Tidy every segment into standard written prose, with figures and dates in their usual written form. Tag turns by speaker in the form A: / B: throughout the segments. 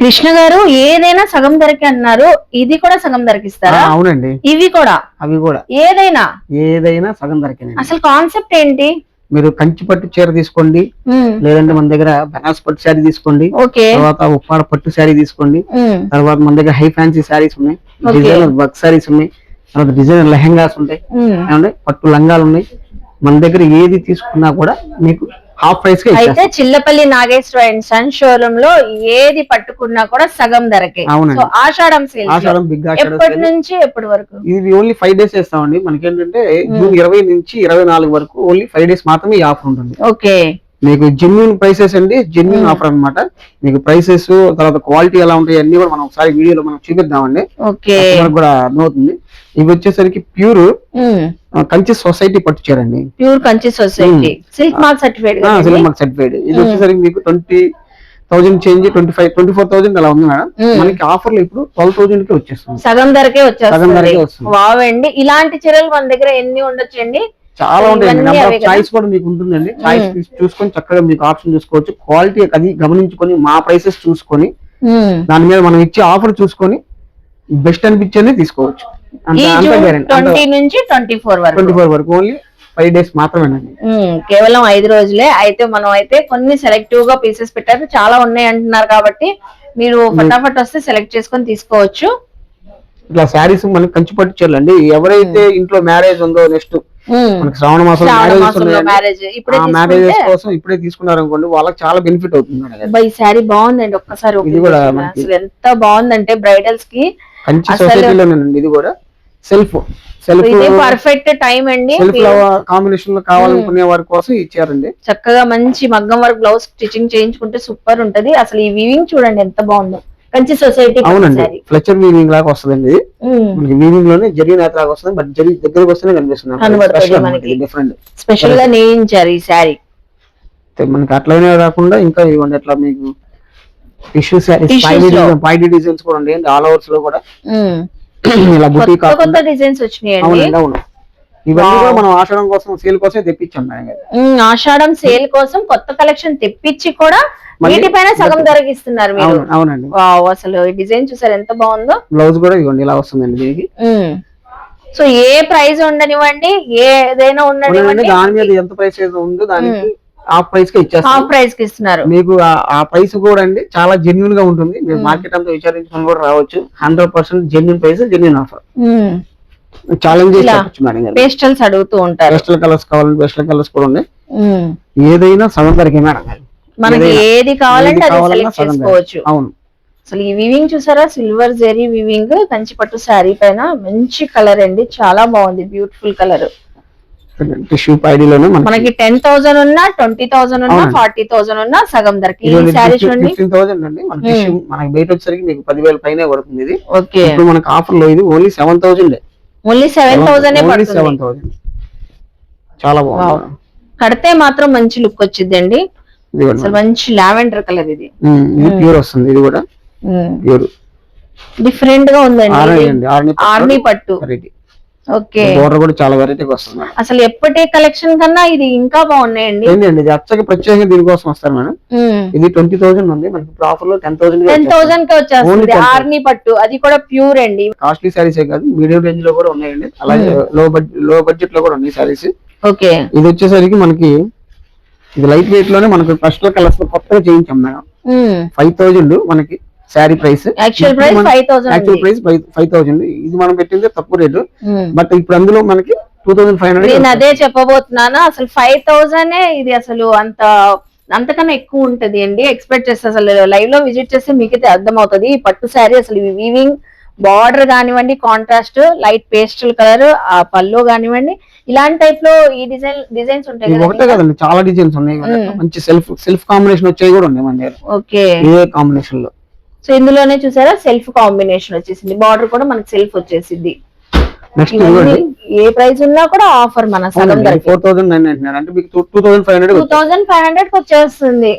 A: కృష్ణ గారు ఏదైనా సగం ధరకి అన్నారు, ఇది కూడా సగం ధరకి ఇస్తారా?
B: అవునండి,
A: ఇవి కూడా
B: అవి కూడా ఏదైనా సగం ధరకే.
A: అసలు కాన్సెప్ట్ ఏంటి?
B: మీరు కంచి పట్టు చీర తీసుకోండి, లేదంటే మన దగ్గర బనారస్ పట్టు శారీ తీసుకోండి, తర్వాత ఉప్పాడ పట్టు శారీ తీసుకోండి, తర్వాత మన దగ్గర హై ఫ్యాన్సీ శారీస్ ఉన్నాయి, డిజైనర్ వర్క్ శారీస్ ఉన్నాయి, తర్వాత డిజైనర్ లెహంగాస్ ఉంటాయి, పట్టు లంగాలు ఉన్నాయి. మన దగ్గర ఏది తీసుకున్నా కూడా మీకు హాఫ్ ప్రైస్ కి
A: అయితే Chillapalli Nageswara and son showroom లో ఏది పట్టుకున్నా కూడా సగం ధరకే.
B: అవునండి,
A: ఆషాఢం సేల్.
B: ఆషాఢం బిగ్ ఆషాఢం
A: ఎప్పటి నుంచి ఎప్పటి వరకు?
B: ఇది ఓన్లీ 5 days చేస్తామండి. మనకి ఏంటంటే జూన్ 20 నుంచి 24 వరకు ఓన్లీ 5 days మాత్రమే ఈ ఆఫర్ ఉంటుంది.
A: ఓకే, మీకు
B: జెన్యూన్ ప్రైసెస్ అండి, జెన్యూన్ ఆఫర్ అన్నమాట. మీకు ప్రైసెస్ తర్వాత క్వాలిటీ ఎలా ఉంటాయి అన్ని కూడా మనం ఒకసారి వీడియోలో మనం చూపిద్దామండి, కూడా అర్థమవుతుంది. ఇవి వచ్చేసరికి ప్యూర్ కంచి సొసైటీ పట్టు చీర అండి,
A: pure Kanchi society silk mark certified.
B: Silk mark certified. ఇది వచ్చేసరికి మీకు 20,000 చేంజ్ 24,000 అలా ఉంది మేడం. మనకి ఆఫర్ లో ఇప్పుడు 12,000 కి వచ్చేస్తుంది,
A: సగం ధరకే వచ్చేస్తుంది. వావ్ అండి, ఇలాంటి చీరలు మన దగ్గర ఎన్ని ఉండొచ్చండి?
B: చాలా ఉంటాయండి. నెంబర్ ఆఫ్ చాయిస్ కూడా మీకు ఉంటుందండి. చాయిస్ చూసుకొని చక్కగా మీకు ఆప్షన్ చూసుకోవచ్చు. క్వాలిటీ అది గమనించుకొని మా ప్రైసెస్ చూసుకొని దాని మీద మనం ఇచ్చే ఆఫర్ చూసుకొని బెస్ట్ అనిపించేది తీసుకోవచ్చు.
A: 20 నుంచి 24
B: వరకు ఓన్లీ 5 days మాత్రమేనండి,
A: కేవలం 5 రోజులే. అయితే మనం అయితే కొన్ని సెలెక్టివ్ గా పీసెస్ పెట్టారు, చాలా ఉన్నాయి అంటున్నారు కాబట్టి మీరు ఫటాఫట్ వస్తే సెలెక్ట్ చేసుకొని తీసుకోవచ్చు.
B: ఇట్లా శారీస్ మనకి కంచి పట్టు చీరలు అండి. ఎవరైతే ఇంట్లో మ్యారేజ్ ఉందో, నెక్స్ట్ మనకి శ్రావణ మాసం మ్యారేజెస్ కోసం ఇప్పుడే తీసుకున్నారు అనుకోండి, వాళ్ళకి చాలా బెనిఫిట్ అవుతుంది.
A: ఈ శారీ బాగుందండి, ఒక్కసారి ఎంత బాగుందంటే బ్రైడల్స్ కి
B: కంచి సొసైటీలోనేనండి. ఇది కూడా సెల్ఫ్
A: పర్ఫెక్ట్ టైం అండి.
B: సెల్ఫ్ కాంబినేషన్ లో కావాలనుకునే వారి కోసం ఇచ్చారండి.
A: చక్కగా మంచి మగ్గం వర్క్ బ్లౌజ్ స్టిచింగ్ చేయించుకుంటే సూపర్ ఉంటది. అసలు ఈ వీవింగ్ చూడండి ఎంత బాగుందో, కంచి సొసైటీ.
B: అవునండి, ఫ్లెచర్ వీవింగ్ లాగా వస్తుందండి. మనకి వీవింగ్ లోనే జరీ నేత లాగా వస్తుంది, బట్ జరీ దగ్గరకు వస్తేనే కనిపిస్తుంది. డిఫరెంట్
A: స్పెషల్ గా నేయించారు ఈ శారీ.
B: మనకి అట్లనే కాకుండా ఇంకా ఇవ్వండి, అట్లా మీకు టిష్యూ శారీస్, పైడి డిజైన్స్ కూడా ఉంటాయండి. ఆల్ ఓవర్స్ లో కూడా ఇలా బుటీ
A: కొత్త డిజైన్స్ వచ్చినాయండి.
B: అవును, ఇవన్నీ కూడా మనం ఆషాఢం కోసం సేల్ కోసం తెప్పించాం.
A: ఆషాఢం సేల్ కోసం కొత్త కలెక్షన్ తెప్పించి కూడా వీటిపైన సగం ధరకి ఇస్తున్నారు మీరు.
B: అవునండి,
A: అసలు ఈ డిజైన్ చూసారు ఎంత బాగుందో.
B: బ్లౌజ్ కూడా ఇవ్వండి ఇలా వస్తుందండి దీనికి.
A: సో ఏ ప్రైస్ ఉండనివ్వండి, ఏదైనా ఉండనివ్వండి,
B: దాని మీద ఎంత ప్రైస్ ఉందో దానికి హాఫ్ ప్రైస్ కి ఇచ్చేస్తారు.
A: హాఫ్ ప్రైస్ కి ఇస్తున్నారు
B: మీకు. ఆ ప్రైస్ కూడా అండి చాలా జెన్యూన్ గా ఉంటుంది. మీరు మార్కెట్ అంతా విచారించుకొని కూడా రావచ్చు. 100% genuine price, genuine offer. Challenge చేయొచ్చు మేడం.
A: పేస్టల్స్ అడుగుతూ ఉంటారు,
B: పేస్టల్ కలర్స్ కావాలంటే పేస్టల్ కలర్స్ కూడా ఉన్నాయి. ఏదైనా సగం ధరకే మేడం,
A: మనకి ఏది కావాలంటే అది సెలెక్ట్ చేసుకోవచ్చు.
B: అవును,
A: అసలు ఈ వివింగ్ చూసారా, సిల్వర్ జెరీ వివింగ్ కంచి పట్టు శారీ పైన మంచి కలర్ అండి, చాలా బాగుంది, బ్యూటిఫుల్ కలర్.
B: టిష్యూ పైడిలోనే
A: మనకి 10,000 ఉన్నా, 20,000 ఉన్నా, 40,000 ఉన్నా సగం ధరకి. ఈ శారీస్
B: 15,000 అండి. మనకి బయట వచ్చేసరికి మీకు 10,000 పైనే పడుతుంది ఇది. ఇప్పుడు మనకి ఆఫర్ లో ఇది ఓన్లీ 7,000.
A: ఓన్లీ 7,000
B: చాలా బాగుంది.
A: కడితే మాత్రం మంచి లుక్ వచ్చిందండి. మంచి లావెండర్ కలర్, ఇది
B: ప్యూర్ వస్తుంది. ఇది కూడా ప్యూర్
A: డిఫరెంట్ గా ఉందండి, ఆర్మీ పట్టు. ఓకే,
B: బోర్డర్ కూడా చాలా వెరైటీగా వస్తుంది.
A: అసలు ఎప్పటి కలెక్షన్ కన్నా ఇది ఇంకా బాగున్నాయండి.
B: ఇది అచ్చగా ప్రత్యేకంగా దీనికోసం వస్తారు మేడం. ఇది 20,000 ఉంది, మనకి ఆఫర్ లో
A: 10,000 కి వచ్చేస్తుంది. ఆర్మీ పట్టు, అది కూడా ప్యూర్ అండి.
B: కాస్ట్లీ సారీస్ కాదు, మీడియం రేంజ్ లో కూడా ఉన్నాయండి. అలాగే లో బడ్జెట్ లో కూడా ఉన్నాయి సారీస్.
A: ఓకే,
B: ఇది వచ్చేసరికి మనకి ఇది లైట్ వెయిట్ లోనే మనకి ఫస్ట్ కలర్స్ కొత్తగా చేయించాం మేడం. 5,000 మనకి శారీ ప్రైస్.
A: Actual price
B: 5,000. ఇది మనం పెట్టింది తక్కువ రేటు, బట్ ఇప్పుడు అందులో మనకి 2,500.
A: నేను అదే చెప్పబోతున్నాను, అసలు 5,000 ఇది అసలు అంతకన్నా ఎక్కువ ఉంటది అండి. ఎక్స్పెక్ట్ చేస్తే అసలు లైవ్ లో విజిట్ చేస్తే మీకైతే అర్థం అవుతుంది. ఈ పట్టు శారీ అసలు వీవింగ్, బార్డర్ కానివ్వండి, కాంట్రాస్ట్ లైట్ పేస్టల్ కలర్, ఆ పళ్ళు కానివ్వండి, ఇలాంటి టైప్ లో ఈ డిజైన్స్ ఉంటాయి.
B: ఒకటే కదండి, చాలా డిజైన్స్ ఉన్నాయి. మంచి సెల్ఫ్ కాంబినేషన్ వచ్చేవి కూడా ఉన్నాయి మన దగ్గర.
A: ఓకే,
B: ఇదే కాంబినేషన్ లో.
A: సో ఇందులోనే చూసారా సెల్ఫ్ కాంబినేషన్ వచ్చేసింది, బార్డర్ కూడా మనకి సెల్ఫ్ వచ్చేసింది. ఏ ప్రైస్ ఉన్నా కూడా ఆఫర్ మన సగం
B: 4,999 అంటే మీకు 2,500
A: వచ్చేస్తుంది.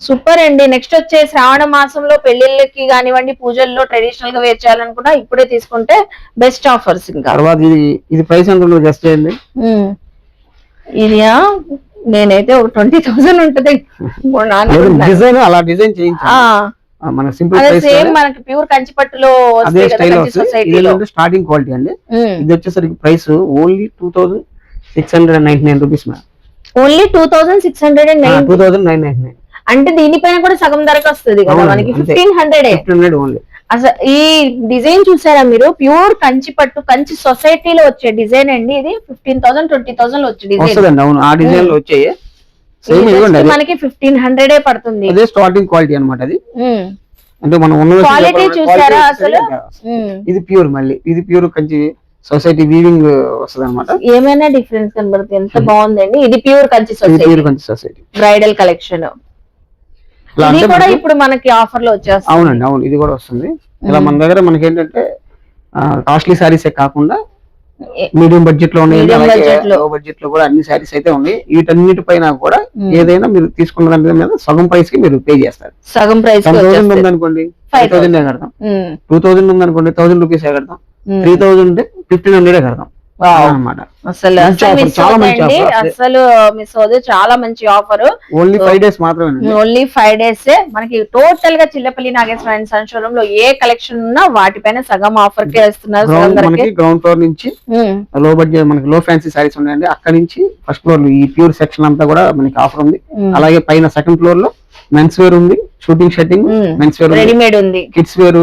A: సూపర్ అండి. నెక్స్ట్ వచ్చే శ్రావణ మాసంలో పెళ్లిళ్ళకి కానివ్వండి, పూజల్లో ట్రెడిషనల్ గా వేర్ చేయాలనుకున్నా ఇప్పుడే తీసుకుంటే బెస్ట్ ఆఫర్స్. ఇంకా
B: ఇది ప్రైస్ ఎంత ఉంటుందో గెస్ చేయండి.
A: ఇది నేనైతే ఒక 20,000 ఉంటది.
B: డిజైన్ అలా డిజైన్ చేయించా మన సింపుల్ ప్రైస్
A: సేమ్ మనకి ప్యూర్ కంచి పట్టులో
B: అదే స్టైల్ వస్తుంది. స్టార్టింగ్ క్వాలిటీ అండి. ఇది వచ్చేసరికి price only 2699 rupees madam.
A: Only 2699. అంటే దీనిపైన కూడా సగం ధరకు వస్తుంది కదా మనకి 1500
B: ఓన్లీ.
A: అసలు ఈ డిజైన్ చూసారా మీరు? ప్యూర్ కంచి పట్టు, కంచి సొసైటీలో వచ్చే డిజైన్ అండి. ఇది 15,000 20,000 వచ్చే డిజైన్.
B: అవును, ఆ డిజైన్ లో వచ్చాయి.
A: మనకి 1500 పడుతుంది.
B: అదే స్టార్టింగ్ క్వాలిటీ అన్నమాట. అది అంటే మనం
A: క్వాలిటీ చూసారా అసలు?
B: ఇది ప్యూర్, మళ్ళీ ఇది ప్యూర్ కంచి సొసైటీ వీవింగ్ వస్తుంది అనమాట.
A: ఏమైనా డిఫరెన్స్ కనబడుతుంది. ఎంత బాగుందండి. ఇది pure Kanchi
B: society
A: bridal collection. ఇది కూడా ఇప్పుడు మనకి ఆఫర్ లో వచ్చేస్తుంది.
B: అవునండి, అవును, ఇది కూడా వస్తుంది. ఇలా మన దగ్గర మనకి ఏంటంటే కాస్ట్లీ సారీస్ కాకుండా మీడియం బడ్జెట్ లో ఉన్నాయి, లో బడ్జెట్ లో కూడా అన్ని సారీస్ అయితే ఉన్నాయి. వీటన్నిటి పైన కూడా ఏదైనా మీరు తీసుకున్న దాని మీద సగం ప్రైస్ కి మీరు పే చేస్తారు.
A: సగం ప్రైస్
B: 1000 ఉందనుకోండి 5000 కడతాం, 2000 ఉందనుకోండి 1000 రూపీస్ కడతాం, 3000 ఉంటే 1500 కడతాం అన్నమాట.
A: అసలు మిస్ అవుతుంది. చాలా మంచి ఆఫర్.
B: ఓన్లీ 5 డేస్ మాత్రమే.
A: ఓన్లీ 5 డేస్ మనకి టోటల్ గా Chillapalli Nageswara and son showroom లో ఏ కలెక్షన్ ఉన్నా వాటిపైన సగం ఆఫర్ కే ఇస్తున్నారు.
B: మనకి గ్రౌండ్ ఫ్లోర్ నుంచి లో బడ్జెట్ మనకి లో ఫ్యాన్సీ సారీస్ ఉన్నాయండి. అక్కడ నుంచి ఫస్ట్ ఫ్లోర్ ఈ ప్యూర్ సెక్షన్ అంతా కూడా మనకి ఆఫర్ ఉంది. అలాగే పైన సెకండ్ ఫ్లోర్ లో మెన్స్ వేర్ ఉంది, suiting shirting men's wear
A: readymade ఉంది,
B: కిడ్స్ వేర్,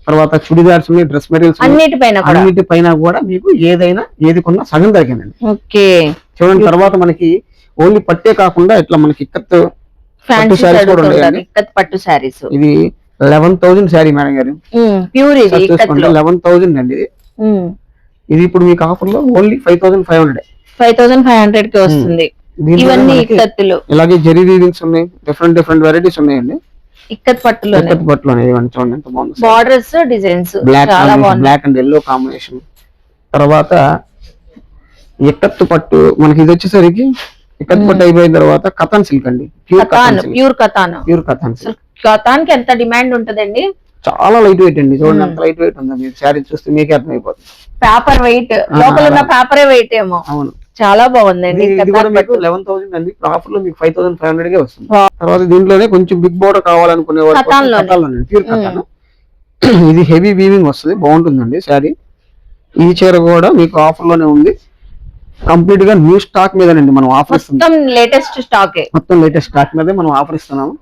B: తర్వాత చుడిదార్స్ ఉన్నాయి, డ్రెస్ మెటీరియల్స్ అన్నిటిపైన కూడా మీకు ఏది కొన్నా సగం తగ్గిందండి. చూడండి, తర్వాత మనకి ఓన్లీ పట్టే కాకుండా ఇట్లా మనకి ఇక్కత్ పట్టు సారీస్ కూడా ఉన్నాయి.
A: పట్టు సారీస్ ఇది
B: 11,000 సారీ మేడం గారు.
A: ప్యూర్
B: 11,000 అండి ఇది. ఇది ఇప్పుడు మీకు ఆఫర్ లో ఓన్లీ 5,500
A: కి వస్తుంది. ఇవన్నీ ఇక్కత్తులు.
B: ఇలాగే జరీ వీవింగ్స్ ఉన్నాయి, డిఫరెంట్ వెరైటీస్ ఉన్నాయండి.
A: ఇక్కత్ పట్టులో
B: చూడండి ఎంత బాగుంది.
A: Borders designs
B: black and yellow combination. తర్వాత ఇక్కత్ పట్టు మనకి ఇది వచ్చేసరికి ఇక్కత్ పట్టు అయిపోయిన తర్వాత కథాన్ సిల్క్ అండి.
A: ప్యూర్ కథాన్ కథాన్ కి ఎంత డిమాండ్ ఉంటదండి.
B: చాలా లైట్ వెయిట్ అండి. చూడండి ఎంత లైట్ వెయిట్ ఉందో. మీరు శారీ చూస్తే మీకే అర్థమైపోతుంది.
A: పేపర్ వెయిట్, లోపల ఉన్న పేపరే వెయిట్ ఏమో. అవును, చాలా బాగుందండి.
B: 11,000 అండి. ఆఫర్ లో మీకు 5,500 కే వస్తుంది. తర్వాత దీంట్లోనే కొంచెం బిగ్ బోర్డర్ కావాలనుకునే వాళ్ళు ప్యూర్ కథాన్. ఇది హెవీ వీవింగ్ వస్తుంది, బాగుంటుందండి శారీ. ఈ చీర కూడా మీకు ఆఫర్ లోనే ఉంది. కంప్లీట్ గా న్యూ స్టాక్ మీదనండి మనం ఆఫర్ ఇస్తున్నాం. మొత్తం లేటెస్ట్ స్టాక్ మీదే మనం ఆఫర్ ఇస్తున్నాము.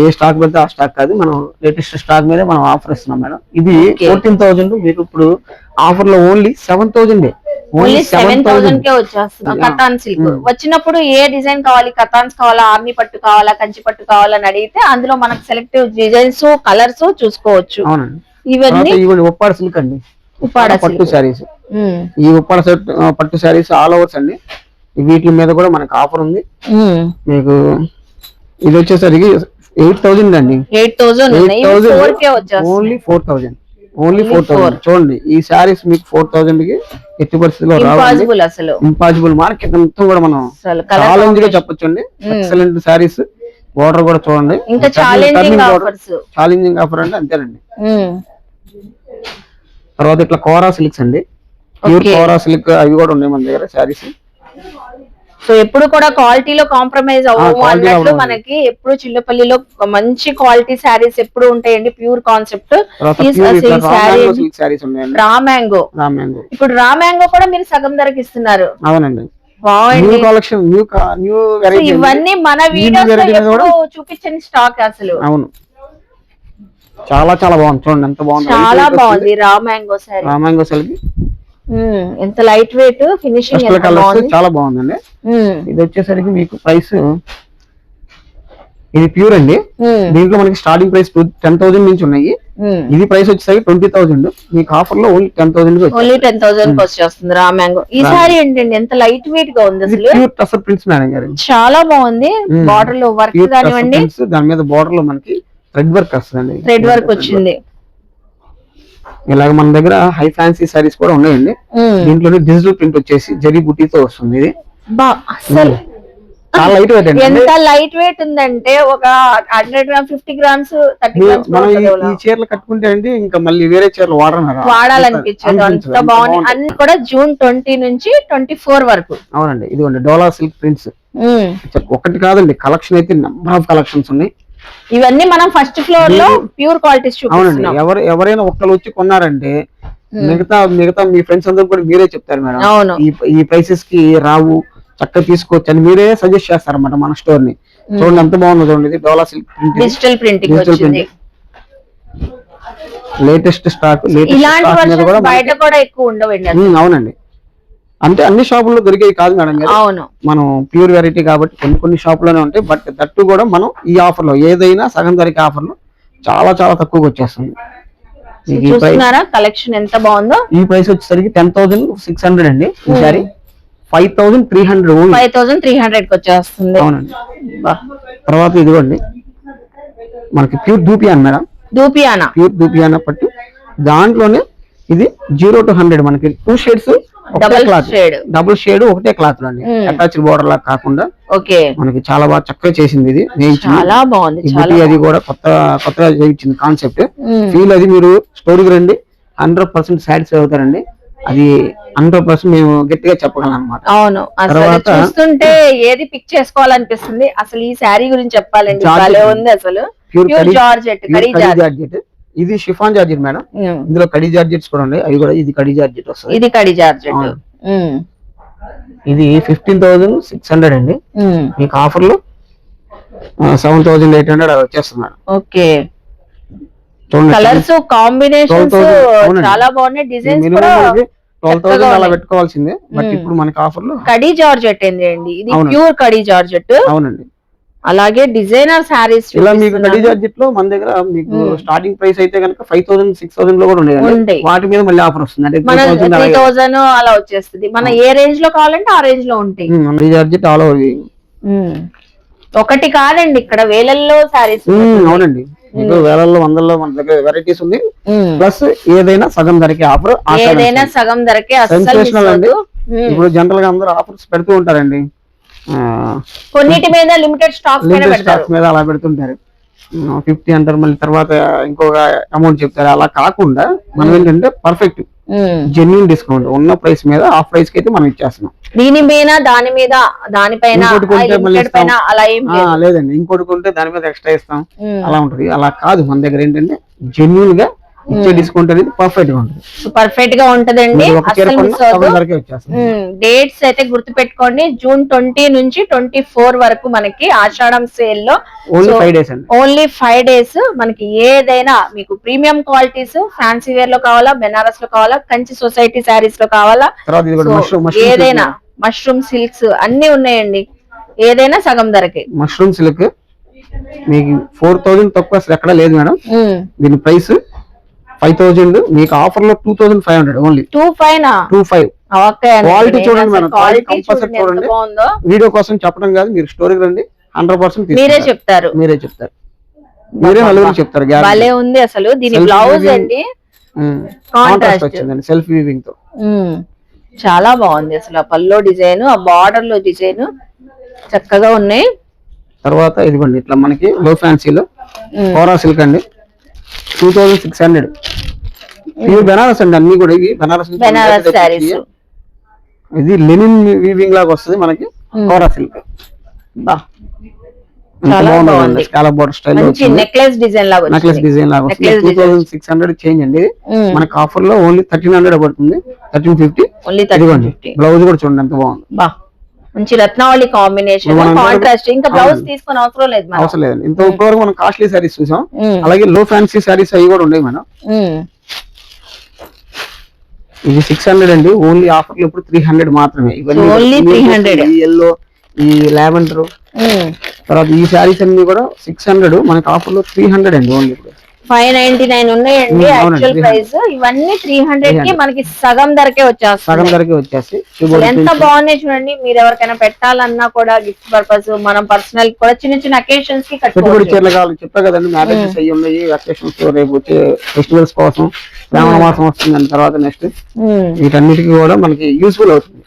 B: ఏ స్టాక్ పెడితే ఆ స్టాక్ కాదు, మనం లేటెస్ట్ స్టాక్ మీదే మనం ఆఫర్ ఇస్తున్నాం మేడం. ఇది 14,000 మీకు ఇప్పుడు ఆఫర్ లో ఓన్లీ 7,000.
A: ఓన్లీ 7,000 కే వచ్చేస్తుంది కథాన్ సిల్క్. వచ్చినప్పుడు ఏ డిజైన్ కావాలి, కథాన్స్ కావాలా, ఆర్మీ పట్టు కావాలా, కంచి పట్టు కావాలని అడిగితే అందులో మనకు సెలెక్టివ్ డిజైన్స్, కలర్స్ చూసుకోవచ్చు. ఇవన్నీ
B: ఉప్పాడ సిల్క్ అండి, ఉప్పాడ పట్టు శారీస్. ఈ ఉప్పాడ పట్టు శారీస్ ఆల్ ఓవర్స్ అండి. వీటి మీద కూడా మనకు ఆఫర్ ఉంది. మీకు ఇది వచ్చేసరికి 8,000 అండి.
A: 8,000
B: ఓన్లీ 4,000. చూడండి, ఈ శారీస్ మీకు 4,000 కి ఎట్టి పరిస్థితిలో ఇంపాసిబుల్. మార్కెట్ అంతా కూడా మనం ఛాలెంజ్ గా చెప్పొచ్చు అండి. ఎక్సలెంట్ శారీస్. బోర్డర్ కూడా చూడండి, ఛాలెంజింగ్ ఆఫర్ అంటే అంతేనండి. తర్వాత ఇట్లా కోరా సిల్క్స్ అండి, ప్యూర్ కోరా సిల్క్ అవి కూడా ఉన్నాయి మన దగ్గర శారీస్.
A: సో ఎప్పుడు కూడా క్వాలిటీలో కాంప్రమైజ్ అవ్వము అన్నట్లు మనకి ఎప్పుడు చిల్లపల్లిలో మంచి క్వాలిటీ శారీస్ ఎప్పుడు ఉంటాయండి. Pure concept. రా మ్యాంగో ఇప్పుడు రా మ్యాంగో కూడా మీరు సగం ధరకి ఇస్తున్నారు.
B: అవునండి,
A: ఇవన్నీ మన వీడియోస్ చూపించని స్టాక్ అసలు.
B: అవును, చాలా బాగుంది. చూడండి ఎంత బాగుంది,
A: చాలా బాగుంది. రా మ్యాంగో
B: శారీ
A: ఎంత లైట్ వెయిట్, ఫినిషింగ్
B: చాలా బాగుందండి. ఇది వచ్చేసరికి మీకు ప్రైస్ ఇది ప్యూర్ అండి. దీంట్లో మనకి స్టార్టింగ్ ప్రైస్ 10,000 నుంచి ఉన్నాయి. ఇది ప్రైస్ వచ్చేసరికి 20,000. మీకు ఆఫర్ లో ఓన్లీ
A: 10,000 వచ్చేస్తుంది రా మ్యాంగో. ఈ సారీ ఏంటండి ఎంత లైట్ వెయిట్ గా ఉంది అసలు.
B: ప్యూర్ టసర్ ప్రింట్స్ మేడం గారు,
A: చాలా బాగుంది. బార్డర్ లో వర్క్ కానివ్వండి,
B: దాని మీద బార్డర్ లో మనకి థ్రెడ్ వర్క్ వస్తుందండి.
A: థ్రెడ్ వర్క్ వచ్చింది.
B: ఇలాగ మన దగ్గర హై ఫ్యాన్సీ సారీస్ కూడా ఉన్నాయండి. దీంట్లోనే డిజిటల్ ప్రింట్ వచ్చేసి జరీ బుటీతో వస్తుంది. ఇది
A: అసలు
B: చాలా లైట్ వెయిట్ అండి.
A: ఎంత లైట్ వెయిట్ ఉందంటే ఒక 100 grams 50 grams 30 grams
B: మనం ఈ చీరలు కట్టుకుంటే అండి ఇంకా మళ్ళీ వేరే చీరలు
A: వాడాలనిపించదు. అంత బాగుంది. అన్ని కూడా June 20 నుంచి 24 వరకు.
B: అవునండి, ఇదిగోండి డోలా సిల్క్ ప్రింట్స్. ఒకటి కాదండి, కలెక్షన్ అయితే నెంబర్ ఆఫ్ కలెక్షన్స్ ఉన్నాయి.
A: ఇవన్నీ మనం ఫస్ట్ ఫ్లోర్ లో ప్యూర్ క్వాలిటీస్
B: అవునండి. ఎవరైనా ఒక్కరు వచ్చి కొన్నారంటే మిగతా మీ ఫ్రెండ్స్ అందరూ కూడా మీరే చెప్తారు మేడం,
A: అవును
B: ఈ ప్రైసెస్ కి రావు, చక్కగా తీసుకోవచ్చు అని మీరే సజెస్ట్ చేస్తారన్నమాట మన స్టోర్ ని. చూడండి ఎంత బాగుందో చూడండి, ఇది డోలా సిల్క్
A: డిజిటల్ ప్రింటింగ్ వచ్చింది,
B: లేటెస్ట్ స్టాక్.
A: ఇలాంటి కూడా బయట కూడా ఎక్కువ ఉండవండి.
B: అవునండి, అంటే అన్ని షాపుల్లో దొరికేవి కాదు మేడం గారు.
A: అవును,
B: మనం ప్యూర్ వెరైటీ కాబట్టి కొన్ని షాపులోనే ఉంటాయి. బట్ దట్టు కూడా మనం ఈ ఆఫర్ లో ఏదైనా సగం ధరకి ఆఫర్ లో చాలా చాలా తక్కువగా వచ్చేస్తుంది.
A: చూస్తున్నారా కలెక్షన్ ఎంత బాగుందో.
B: ఈ ప్రైస్ వచ్చేసరికి 10,600 అండి. ఈసారి 5,300
A: 5,300 కి వచ్చేస్తుంది.
B: అవునండి. తర్వాత ఇదిగోండి మనకి ప్యూర్ దూపియానా మేడం, ప్యూర్ దూపియానా పట్టు. దాంట్లోనే ఇది 0 to 100 మనకి 2 షేడ్స్ డబుల్ షేడ్ ఒకటే క్లాత్ అండి, అటాచ్డ్ బోర్డర్ లా కాకుండా మనకి చాలా బాగా చక్కగా చేసింది. ఇది
A: చాలా బాగుంది.
B: అది కూడా కొత్తగా చేయించింది కాన్సెప్ట్. ఫీల్ అది మీరు స్టోరీకి రండి, 100% సాటిస్ఫై అవుతారండి. అది 100% మేము గట్టిగా చెప్పగలం అన్నమాట.
A: అవును, అసలు చూస్తుంటే ఏది పిక్ చేసుకోవాలనిపిస్తుంది. అసలు ఈ శారీ గురించి చెప్పాలండి, భలే ఉంది అసలు. Pure georgette, khadi georgette.
B: ఇది షిఫాన్ జార్జెట్ మేడం, ఇందులో కడీ జార్జెట్స్ కూడా ఉన్నాయి. అవి కూడా ఇది కడీ జార్జెట్ వస్తుంది.
A: ఇది కడీ జార్జెట్.
B: ఇది 15,600 అండి. మీకు ఆఫర్ లో 7,800 వచ్చేస్తుంది మేడం.
A: ఓకే, కలర్స్ కాంబినేషన్స్ చాలా బాగున్నాయి. డిజైన్స్ కూడా
B: 12,000 అలా పెట్టుకోవాల్సిందే. బట్ ఇప్పుడు మనకి ఆఫర్ లో
A: కడీ జార్జెట్ అండి, ఇది ప్యూర్ కడీ జార్జెట్.
B: అవునండి.
A: అలాగే డిజైనర్ శారీస్
B: ఇలా మీకు కడీ జార్జెట్ లో మన దగ్గర మీకు స్టార్టింగ్ ప్రైస్ అయితే కనుక 5,000, 6,000 లో కూడా ఉంటాయి. వాటి మీద మళ్ళీ ఆఫర్ వస్తుంది, అంటే
A: 3,000 అలా వచ్చేస్తుంది. మన ఏ రేంజ్ లో కావాలంటే ఆ రేంజ్ లో ఉంటాయి.
B: Khadi georgette all over.
A: ఒకటి కాదండి, ఇక్కడ వేలల్లో శారీస్.
B: అవునండి, వేలల్లో వందల్లో మన దగ్గర వెరైటీస్ ఉంది. ప్లస్ ఏదైనా సగం ధరకే ఆఫర్,
A: ఏదైనా సగం ధరకే.
B: సెన్సేషనల్ అండి. ఇప్పుడు జనరల్ గా అందరూ ఆఫర్స్ పెడుతూ ఉంటారండి,
A: కొన్నిటి మీద లిమిటెడ్ స్టాక్
B: మీద అలా పెడుతుంటారు. 50 అంటారు, మళ్ళీ తర్వాత ఇంకొక అమౌంట్ చెప్తారు. అలా కాకుండా మనం ఏంటంటే పర్ఫెక్ట్ జెన్యూన్ డిస్కౌంట్ ఉన్న ప్రైస్ మీద ఆఫ్ ప్రైస్ కి అయితే మనం ఇచ్చేస్తున్నాం.
A: దీని మీద దానిపైన
B: లేదండి, ఇంకోటి కొంటే దాని మీద ఎక్స్ట్రా ఇస్తాం అలా ఉంటది. అలా కాదు, మన దగ్గర ఏంటంటే జెన్యూన్ గా ఇచ్చే డిస్కౌంట్ అనేది పర్ఫెక్ట్ గా ఉంటుంది.
A: పర్ఫెక్ట్ గా ఉంటదండి. డేట్స్ అయితే గుర్తు పెట్టుకోండి, June 20 నుంచి 24 వరకు మనకి ఆషాఢం సేల్ లో ఓన్లీ 5 days మనకి ఏదైనా మీకు ప్రీమియం క్వాలిటీస్ ఫ్యాన్సీ వేర్ లో కావాలా, బెనారస్ లో కావాలా, కంచి సొసైటీ శారీస్ లో కావాలా, ఏదైనా మష్రూమ్ సిల్క్స్ అన్ని ఉన్నాయండి. ఏదైనా సగం ధరకే.
B: మష్రూమ్ సిల్క్ మీకు 4,000 తక్కువ అసలు ఎక్కడ లేదు మేడం. దీని ప్రైస్ 5,000, మీకు ఆఫర్ లో 2,500 ఓన్లీ. 25 క్వాలిటీ చూడండి మేడం, కంపల్సరీ చూడండి. వీడియో కోసం చెప్పడం కాదు, మీరు స్టోరీకి రండి, 100% మీరే చెప్తారు. మీరే నలుగురు చెప్తారు.
A: భలే ఉంది అసలు. దీని బ్లౌజ్ అండి కాంట్రాస్ట్
B: వచ్చిందండి, సెల్ఫ్ వీవింగ్ తో
A: చాలా బాగుంది అసలు. ఆ పల్లో డిజైన్, ఆ బార్డర్ లో డిజైన్ చక్కగా ఉన్నాయి.
B: తర్వాత ఇదిగోండి ఇట్లా మనకి లో ఫ్యాన్సీలో కోరా సిల్క్ అండి, 2,600. ఇవి బెనారస్ అండి, అన్ని కూడా ఇవి బెనారస్
A: శారీస్.
B: ఇది లెనిన్ వీవింగ్ లాగా వస్తుంది మనకి కోరా సిల్క్.
A: నెక్లెస్ డిజైన్ లాగా
B: 2,600 చేంజ్ అండి. మనకి ఆఫర్ లో ఓన్లీ 1,300 పడుతుంది, 1,350. బ్లౌజ్ కూడా చూడండి ఎంత బాగుంది.
A: మంచి రత్నావళి కాంబినేషన్, కాంట్రాస్ట్. ఇంకా బ్లౌజ్ తీసుకుని అవసరం
B: లేదండి. ఇంతవరకు మనం కాస్ట్లీ సారీస్ చూసాం, అలాగే లో ఫ్యాన్సీ సారీస్ అవి కూడా ఉన్నాయి మేడం. ఇది 600 అండి, ఓన్లీ ఆఫర్ లో ఇప్పుడు 300 మాత్రమే. ఇవన్నీ ఎల్లో, ఈ లావెండర్, తర్వాత ఈ సారీస్ అన్ని కూడా 600, మనకి ఆఫర్ లో 300 అండి ఓన్లీ. ఇప్పుడు
A: 599 ఉన్నాయండి యాక్చువల్ ప్రైస్. ఇవన్నీ 300 కి మనకి సగం ధరకే వచ్చేస్తాయి. ఎంత బాగున్నాయి చూడండి. మీరు ఎవరికైనా పెట్టాలన్నా కూడా గిఫ్ట్ పర్పస్, మనం పర్సనల్ కూడా చిన్న అకేషన్స్ కి
B: పెట్టుబడి చీరలు కావాలి. చెప్పా కదండి, మ్యారేజెస్ అయ్యి ఉన్నాయి, అకేషన్స్, రేపు వచ్చే ఫెస్టివల్స్ కోసం, శ్రావణ మాసం వస్తుంది తర్వాత నెక్స్ట్, వీటన్నిటికీ కూడా మనకి యూస్ఫుల్ అవుతుంది.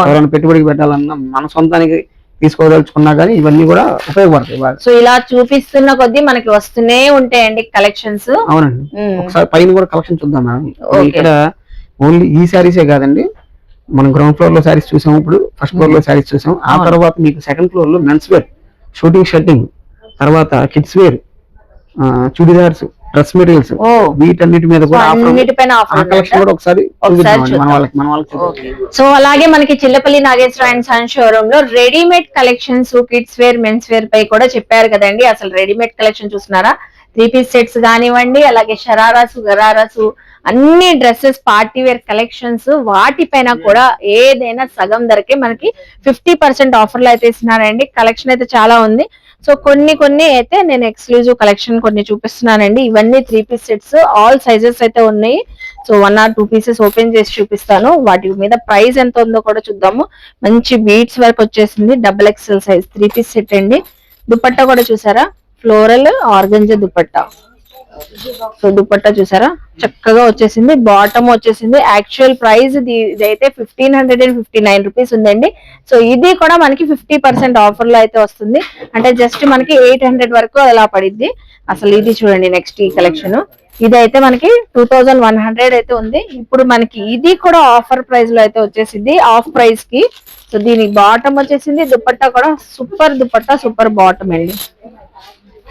B: ఎవరైనా పెట్టుబడికి పెట్టాలన్నా, మన సొంతానికి తీసుకోదలుచుకున్నా కానీ ఇవన్నీ కూడా ఉపయోగపడతాయి బాగా.
A: సో ఇలా చూపిస్తున్న కొద్దీ మనకి వస్తూనే ఉంటాయండి కలెక్షన్స్.
B: అవునండి, ఒకసారి పైన కూడా కలెక్షన్ చూద్దాం మేడం. ఇక్కడ ఓన్లీ ఈ శారీసే కాదండి, మనం గ్రౌండ్ ఫ్లోర్ లో శారీస్ చూసాం, ఇప్పుడు ఫస్ట్ ఫ్లోర్ లో శారీస్ చూసాం. ఆ తర్వాత మీకు సెకండ్ ఫ్లోర్ లో మెన్స్ వేర్, షూటింగ్ షర్టింగ్, తర్వాత kids wear, churidars, dress materials, వీటన్నిటి మీద కూడా కలెక్షన్ కూడా ఒకసారి మన వాళ్ళకి.
A: సో అలాగే మనకి Chillapalli Nageswara and son showroom లో readymade collections kids wear, men's wear పై కూడా చెప్పారు కదండి. అసలు రెడీమేడ్ కలెక్షన్ చూస్తున్నారా, 3 పీస్ సెట్స్ కానివ్వండి, అలాగే షరారాసు, గరారాసు, అన్ని డ్రెస్సెస్, పార్టీ వేర్ కలెక్షన్స్, వాటిపైన కూడా ఏదైనా సగం ధరకే మనకి 50% ఆఫర్లు అయితే ఇస్తున్నారండి. కలెక్షన్ అయితే చాలా ఉంది. సో కొన్ని అయితే నేను ఎక్స్క్లూజివ్ కలెక్షన్ కొన్ని చూపిస్తున్నానండి. ఇవన్నీ 3 పీస్ సెట్స్, ఆల్ సైజెస్ అయితే ఉన్నాయి. సో 1 or 2 పీసెస్ ఓపెన్ చేసి చూపిస్తాను. వాటి మీద ప్రైస్ ఎంత ఉందో కూడా చూద్దాము. మంచి బీట్స్ వర్క్ వచ్చేసింది, XXL సైజ్ 3 పీస్ సెట్ అండి. దుపట్టా కూడా చూసారా, floral organza dupatta. So dupatta చూసారా చక్కగా వచ్చేసింది, బాటమ్ వచ్చేసింది. యాక్చువల్ ప్రైస్ ఇదైతే 1559 రూపీస్ ఉందండి. సో ఇది కూడా మనకి 50% ఆఫర్ లో అయితే వస్తుంది. అంటే జస్ట్ మనకి 800 వరకు అలా పడిద్ది. అసలు ఇది చూడండి, నెక్స్ట్ ఈ కలెక్షన్ ఇదైతే మనకి 2100 అయితే ఉంది. ఇప్పుడు మనకి ఇది కూడా ఆఫర్ ప్రైస్ లో అయితే వచ్చేసింది, ఆఫ్ ప్రైస్ కి. సో దీనికి బాటమ్ వచ్చేసింది, దుపట్టా కూడా సూపర్ దుపట్టా, సూపర్ బాటమ్ అండి.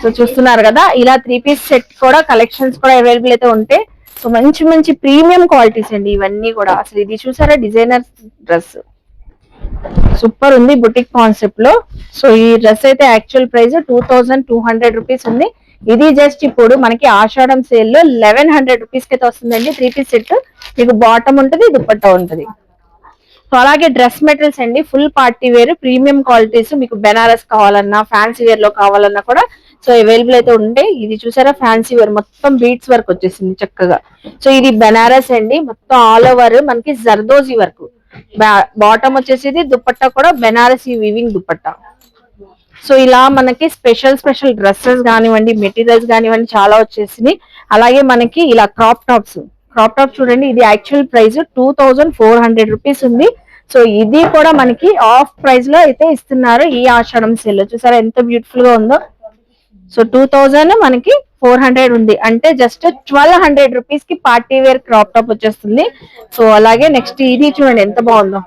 A: సో చూస్తున్నారు కదా, ఇలా 3 పీస్ సెట్ కూడా కలెక్షన్స్ కూడా అవైలబుల్ అయితే ఉంటాయి. సో మంచి మంచి ప్రీమియం క్వాలిటీస్ అండి ఇవన్నీ కూడా. అసలు ఇది చూసారా, డిజైనర్ డ్రెస్ సూపర్ ఉంది, బుటిక్ కాన్సెప్ట్ లో. సో ఈ డ్రెస్ అయితే యాక్చువల్ ప్రైస్ 2200 రూపీస్ ఉంది. ఇది జస్ట్ ఇప్పుడు మనకి ఆషాఢం సేల్ లో 1100 రూపీస్ కి అయితే వస్తుందండి. 3 పీస్ సెట్, మీకు బాటమ్ ఉంటుంది, దుపట్టా ఉంటుంది. సో అలాగే డ్రెస్ మెటీరియల్స్ అండి, full party wear premium qualities. మీకు బెనారస్ కావాలన్నా, ఫ్యాన్సీ వేర్ లో కావాలన్నా కూడా సో అవైలబుల్ అయితే ఉంటాయి. ఇది చూసారా, ఫ్యాన్సీ వేర్ మొత్తం బీట్స్ వర్క్ వచ్చేసింది చక్కగా. సో ఇది బెనారస్ అండి, మొత్తం ఆల్ ఓవర్ మనకి జర్దోజీ వర్క్. బాటమ్ వచ్చేసి దుపట్టా కూడా బెనారసీ వీవింగ్ దుపట్టా. సో ఇలా మనకి స్పెషల్ డ్రెస్సెస్ కానివ్వండి, మెటీరియల్స్ కానివ్వండి చాలా వచ్చేసింది. అలాగే మనకి ఇలా క్రాప్ టాప్స్ చూడండి, ఇది యాక్చువల్ ప్రైస్ 2400 రూపీస్ ఉంది. సో ఇది కూడా మనకి ఆఫ్ ప్రైస్ లో అయితే ఇస్తున్నారు ఈ ఆషాఢం సేల్ లో. చూసారా ఎంత బ్యూటిఫుల్ గా ఉందో. సో 2000 మనకి 400 ఉంది, అంటే జస్ట్ 1200 రూపీస్ కి పార్టీ వేర్ క్రాప్ టాప్ వచ్చేస్తుంది. సో అలాగే నెక్స్ట్ ఇది చూడండి ఎంత బాగుందో.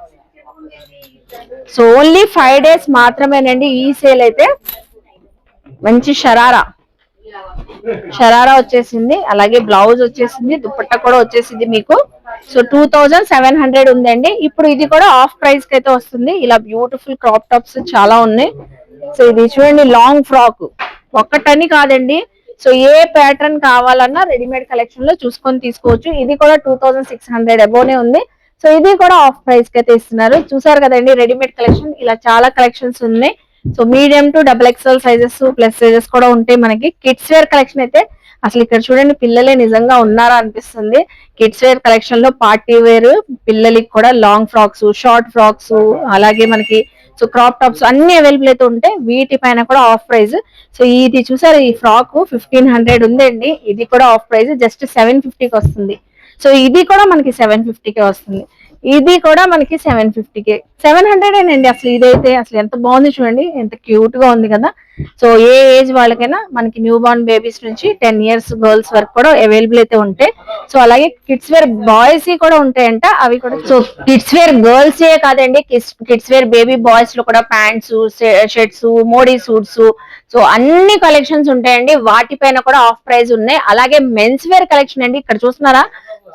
A: సో ఓన్లీ 5 days మాత్రమేనండి ఈ సేల్ అయితే. మంచి షరారా వచ్చేసింది, అలాగే బ్లౌజ్ వచ్చేసింది, దుపట్టా కూడా వచ్చేసింది మీకు. సో 2700 ఉందండి. ఇప్పుడు ఇది కూడా ఆఫ్ ప్రైస్ కి అయితే వస్తుంది. ఇలా బ్యూటిఫుల్ క్రాప్ టాప్స్ చాలా ఉన్నాయి. సో ఇది చూడండి, లాంగ్ ఫ్రాక్ ఒక్కటని కాదండి. సో ఏ ప్యాటర్న్ కావాలన్నా రెడీమేడ్ కలెక్షన్ లో చూసుకొని తీసుకోవచ్చు. ఇది కూడా 2600 అబోనే ఉంది. సో ఇది కూడా ఆఫ్ ప్రైస్ కి అయితే ఇస్తున్నారు. చూసారు కదండి రెడీమేడ్ కలెక్షన్, ఇలా చాలా కలెక్షన్స్ ఉన్నాయి. So medium to XXL sizes, plus sizes కూడా ఉంటాయి మనకి. కిడ్స్ వేర్ కలెక్షన్ అయితే అసలు ఇక్కడ చూడండి, పిల్లలే నిజంగా ఉన్నారా అనిపిస్తుంది. కిడ్స్ వేర్ కలెక్షన్ లో పార్టీ వేర్, పిల్లలకి కూడా లాంగ్ ఫ్రాక్స్, షార్ట్ ఫ్రాక్స్, అలాగే మనకి సో క్రాప్ టాప్స్ అన్ని అవైలబుల్ అయితే ఉంటాయి. వీటి పైన కూడా ఆఫ్ ప్రైస్. సో ఇది చూసారు, ఈ ఫ్రాక్ 1500 ఉందండి. ఇది కూడా ఆఫ్ ప్రైస్, జస్ట్ 750కి వస్తుంది. సో ఇది కూడా మనకి 750కే వస్తుంది. ఇది కూడా మనకి 750కే, 700 అండి. అసలు ఇదైతే అసలు ఎంత బాగుంది చూడండి, ఎంత క్యూట్ గా ఉంది కదా. సో ఏ ఏజ్ వాళ్ళకైనా మనకి న్యూ బార్న్ బేబీస్ నుంచి 10 years గర్ల్స్ వరకు కూడా అవైలబుల్ అయితే ఉంటాయి. సో అలాగే కిడ్స్ వేర్ బాయ్స్ కూడా ఉంటాయంట, అవి కూడా. సో కిడ్స్ వేర్ గర్ల్స్ ఏ కాదండి, కిడ్స్ వేర్ బేబీ బాయ్స్ లో కూడా pants, shirts, Modi suits, so అన్ని కలెక్షన్స్ ఉంటాయండి. వాటిపైన కూడా ఆఫ్ ప్రైస్ ఉన్నాయి. అలాగే మెన్స్ వేర్ కలెక్షన్ అండి, ఇక్కడ చూస్తున్నారా.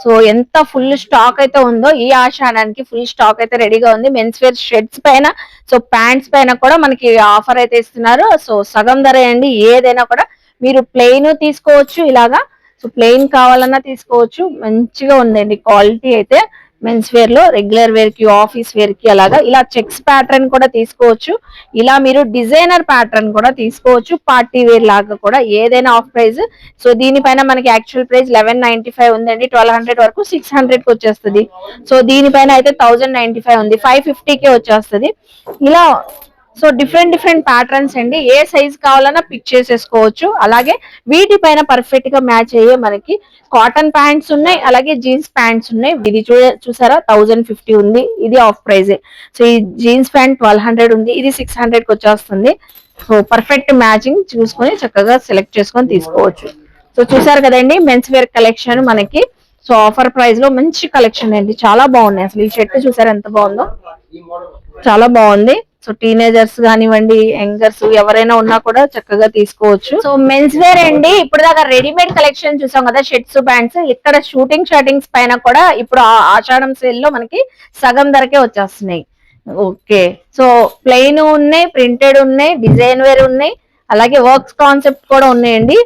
A: సో ఎంత ఫుల్ స్టాక్ అయితే ఉందో, ఈ ఆషాఢానికి ఫుల్ స్టాక్ అయితే రెడీగా ఉంది. మెన్స్ వేర్ షర్ట్స్ పైన, సో ప్యాంట్స్ పైన కూడా మనకి ఆఫర్ అయితే ఇస్తున్నారు. సో సగం ధర అండి. ఏదైనా కూడా మీరు ప్లెయిన్ తీసుకోవచ్చు ఇలాగా. సో ప్లెయిన్ కావాలన్నా తీసుకోవచ్చు. మంచిగా ఉందండి క్వాలిటీ అయితే. మెన్స్ వేర్ లో రెగ్యులర్ వేర్ కి, ఆఫీస్ వేర్ కి అలాగా. ఇలా చెక్స్ ప్యాటర్న్ కూడా తీసుకోవచ్చు. ఇలా మీరు డిజైనర్ ప్యాటర్న్ కూడా తీసుకోవచ్చు. పార్టీ వేర్ లాగా కూడా ఏదైనా ఆఫ్ ప్రైస్. సో దీనిపైన మనకి యాక్చువల్ ప్రైస్ 1195 ఉందండి. 1200 వరకు 600 కి వచ్చేస్తుంది. సో దీనిపైన అయితే 1095 ఉంది, 550కే వచ్చేస్తుంది. ఇలా సో డిఫరెంట్ ప్యాటర్న్స్ అండి. ఏ సైజ్ కావాలన్నా పిక్ చేసేసుకోవచ్చు. అలాగే వీటిపైన పర్ఫెక్ట్ గా మ్యాచ్ అయ్యే మనకి కాటన్ ప్యాంట్స్ ఉన్నాయి, అలాగే జీన్స్ ప్యాంట్స్ ఉన్నాయి. ఇది చూసారా 1050 ఉంది, ఇది ఆఫ్ ప్రైజ్. సో ఈ జీన్స్ ప్యాంట్ 1200 ఉంది, ఇది 600 కి వచ్చేస్తుంది. సో పర్ఫెక్ట్ మ్యాచింగ్ చూసుకొని చక్కగా సెలెక్ట్ చేసుకొని తీసుకోవచ్చు. సో చూసారు కదండి మెన్స్ వేర్ కలెక్షన్ మనకి. సో ఆఫర్ ప్రైస్ లో మంచి కలెక్షన్ అండి, చాలా బాగున్నాయి. అసలు ఈ షర్ట్ చూసారా ఎంత బాగుందో. చాలా బాగుంది. సో టీనేజర్స్ కానివ్వండి, యంగర్స్ ఎవరైనా ఉన్నా కూడా చక్కగా తీసుకోవచ్చు. సో మెన్స్ వేర్ అండి, ఇప్పుడు దాకా రెడీమేడ్ కలెక్షన్ చూసాం కదా, షర్ట్స్ ప్యాంట్స్. ఇక్కడ షర్టింగ్స్ పైన కూడా ఇప్పుడు ఆషాఢం సేల్ లో మనకి సగం ధరకే వచ్చేస్తున్నాయి. ఓకే, సో ప్లెయిన్ ఉన్నాయి, ప్రింటెడ్ ఉన్నాయి, డిజైన్ వేర్ ఉన్నాయి, అలాగే వర్క్స్ కాన్సెప్ట్ కూడా ఉన్నాయండి.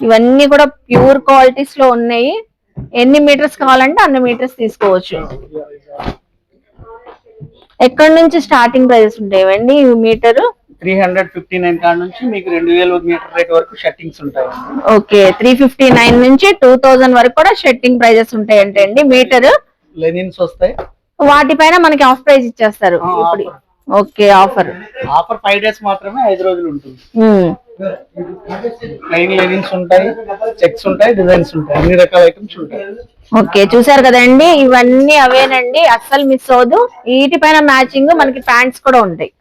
A: ఇవన్నీ కూడా ప్యూర్ క్వాలిటీస్ లో ఉన్నాయి. ఎన్ని మీటర్స్ కావాలంటే అన్ని మీటర్స్ తీసుకోవచ్చు. ఎక్కడ నుంచి స్టార్టింగ్ ప్రైజెస్ ఉంటాయండి మీటర్?
B: 359 కాడ నుంచి మీకు 2000 మీటర్ రేట్ వరకు షర్టింగ్స్ ఉంటాయి.
A: ఓకే, 359 నుంచి 2000 వరకు కూడా షర్టింగ్ ప్రైజెస్ ఉంటాయంటే అండి మీటర్.
B: లెనిన్స్ వస్తాయి,
A: వాటిపైన మనకి ఆఫ్ ప్రైస్ ఇచ్చేస్తారు ఇప్పుడు. ఓకే, ఆఫర్
B: 5 డేస్ మాత్రమే, 5 రోజులు ఉంటుంది. ప్లెయిన్ లెనిన్స్ ఉంటాయి, చెక్స్ ఉంటాయి, డిజైన్స్ ఉంటాయి, అన్ని రకాల ఐటమ్స్ ఉంటాయి.
A: ఓకే, చూసారు కదండి, ఇవన్నీ అవేనండి, అస్సలు మిస్ అవ్వదు. వీటిపైన మ్యాచింగ్ మనకి ప్యాంట్స్ కూడా ఉంటాయి.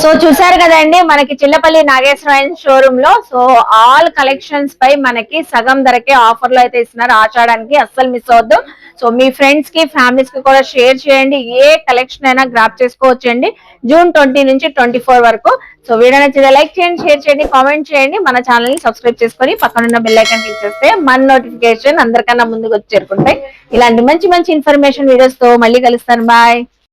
A: సో చూసారు కదండి, మనకి చిల్లపల్లి నాగేశ్వర షోరూమ్ లో సో ఆల్ కలెక్షన్స్ పై మనకి సగం ధరకే ఆఫర్లు అయితే ఇస్తున్నారు ఆషాఢానికి. అస్సలు మిస్ అవ్వద్దు. సో మీ ఫ్రెండ్స్ కి, ఫ్యామిలీస్ కి కూడా షేర్ చేయండి. ఏ కలెక్షన్ అయినా గ్రాప్ చేసుకోవచ్చండి జూన్ 20 నుంచి 24 వరకు. సో వీడియో నచ్చితే లైక్ చేయండి, షేర్ చేయండి, కామెంట్ చేయండి. మన ఛానల్ ని సబ్స్క్రైబ్ చేసుకొని పక్కనున్న బెల్ ఐకాన్ క్లిక్ చేస్తే మన నోటిఫికేషన్ అందరికన్నా ముందుకు వచ్చి చేరుకుంటాయి. ఇలాంటి మంచి మంచి ఇన్ఫర్మేషన్ వీడియోస్ తో మళ్ళీ కలుస్తాను. బాయ్.